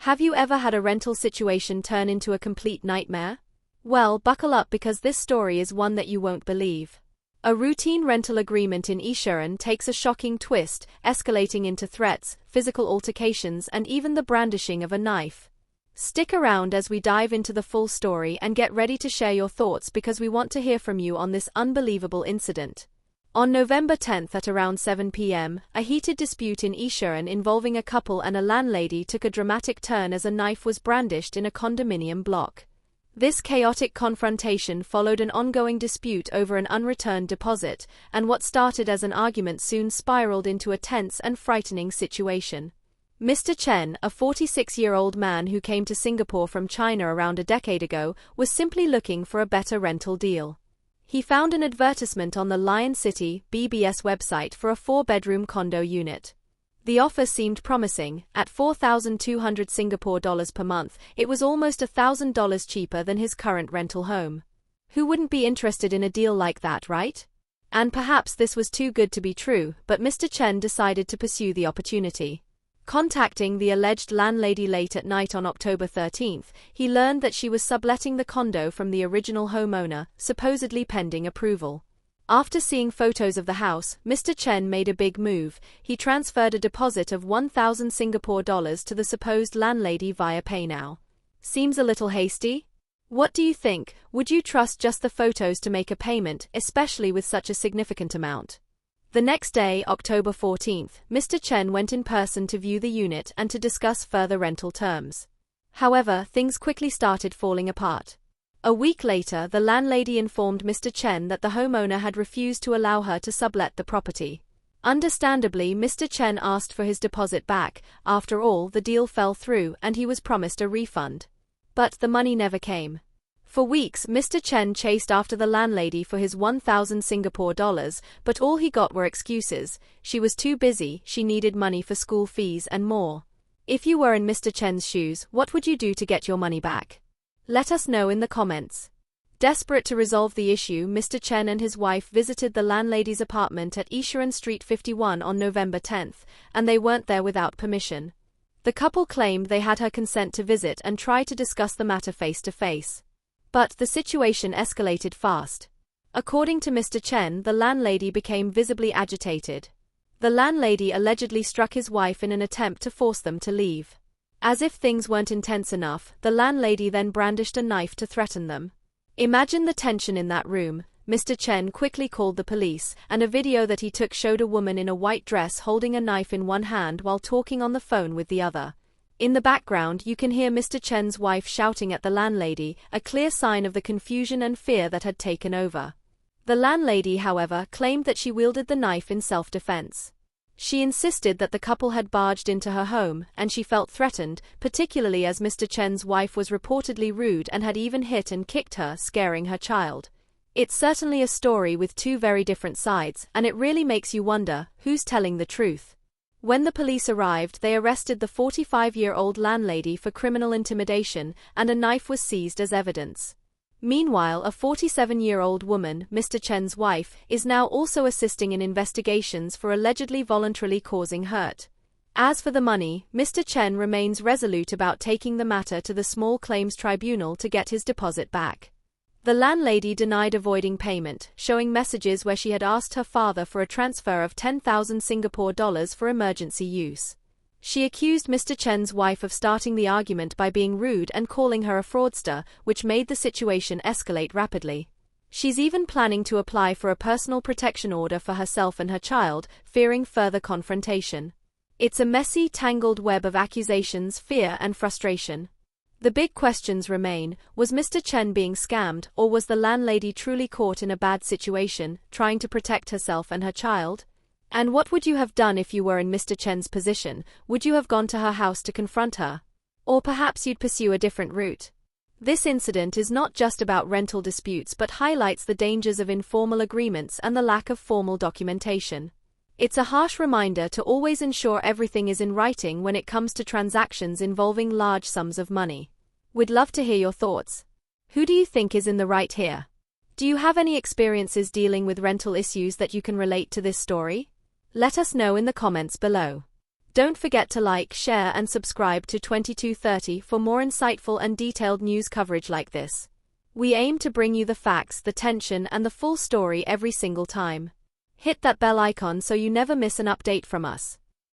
Have you ever had a rental situation turn into a complete nightmare? Well, buckle up because this story is one that you won't believe. A routine rental agreement in Yishun takes a shocking twist, escalating into threats, physical altercations, and even the brandishing of a knife. Stick around as we dive into the full story and get ready to share your thoughts because we want to hear from you on this unbelievable incident. On November 10th at around 7 p.m., a heated dispute in Yishun involving a couple and a landlady took a dramatic turn as a knife was brandished in a condominium block. This chaotic confrontation followed an ongoing dispute over an unreturned deposit, and what started as an argument soon spiraled into a tense and frightening situation. Mr. Chen, a 46-year-old man who came to Singapore from China around a decade ago, was simply looking for a better rental deal. He found an advertisement on the Lion City BBS website for a 4-bedroom condo unit. The offer seemed promising. At 4,200 Singapore dollars per month, it was almost $1,000 cheaper than his current rental home. Who wouldn't be interested in a deal like that, right? And perhaps this was too good to be true, but Mr. Chen decided to pursue the opportunity. Contacting the alleged landlady late at night on October 13th, he learned that she was subletting the condo from the original homeowner, supposedly pending approval. After seeing photos of the house, Mr. Chen made a big move. He transferred a deposit of 1,000 Singapore dollars to the supposed landlady via PayNow. Seems a little hasty? What do you think? Would you trust just the photos to make a payment, especially with such a significant amount? The next day, October 14th, Mr. Chen went in person to view the unit and to discuss further rental terms. However, things quickly started falling apart. A week later, the landlady informed Mr. Chen that the homeowner had refused to allow her to sublet the property. Understandably, Mr. Chen asked for his deposit back. After all, the deal fell through and he was promised a refund. But the money never came. For weeks, Mr. Chen chased after the landlady for his 1,000 Singapore dollars, but all he got were excuses. She was too busy, she needed money for school fees and more. If you were in Mr. Chen's shoes, what would you do to get your money back? Let us know in the comments. Desperate to resolve the issue, Mr. Chen and his wife visited the landlady's apartment at Yishun Street 51 on November 10th, and they weren't there without permission. The couple claimed they had her consent to visit and tried to discuss the matter face to face. But the situation escalated fast. According to Mr. Chen, the landlady became visibly agitated. The landlady allegedly struck his wife in an attempt to force them to leave. As if things weren't intense enough, the landlady then brandished a knife to threaten them. Imagine the tension in that room. Mr. Chen quickly called the police, and a video that he took showed a woman in a white dress holding a knife in one hand while talking on the phone with the other. In the background, you can hear Mr. Chen's wife shouting at the landlady, a clear sign of the confusion and fear that had taken over. The landlady, however, claimed that she wielded the knife in self-defense. She insisted that the couple had barged into her home, and she felt threatened, particularly as Mr. Chen's wife was reportedly rude and had even hit and kicked her, scaring her child. It's certainly a story with two very different sides, and it really makes you wonder, who's telling the truth? When the police arrived, they arrested the 45-year-old landlady for criminal intimidation, and a knife was seized as evidence. Meanwhile, a 47-year-old woman, Mr. Chen's wife, is now also assisting in investigations for allegedly voluntarily causing hurt. As for the money, Mr. Chen remains resolute about taking the matter to the small claims tribunal to get his deposit back. The landlady denied avoiding payment, showing messages where she had asked her father for a transfer of 10,000 Singapore dollars for emergency use. She accused Mr. Chen's wife of starting the argument by being rude and calling her a fraudster, which made the situation escalate rapidly. She's even planning to apply for a personal protection order for herself and her child, fearing further confrontation. It's a messy, tangled web of accusations, fear, and frustration. The big questions remain: was Mr. Chen being scammed, or was the landlady truly caught in a bad situation, trying to protect herself and her child? And what would you have done if you were in Mr. Chen's position? Would you have gone to her house to confront her? Or perhaps you'd pursue a different route? This incident is not just about rental disputes but highlights the dangers of informal agreements and the lack of formal documentation. It's a harsh reminder to always ensure everything is in writing when it comes to transactions involving large sums of money. We'd love to hear your thoughts. Who do you think is in the right here? Do you have any experiences dealing with rental issues that you can relate to this story? Let us know in the comments below. Don't forget to like, share and subscribe to 2230 for more insightful and detailed news coverage like this. We aim to bring you the facts, the tension and the full story every single time. Hit that bell icon so you never miss an update from us.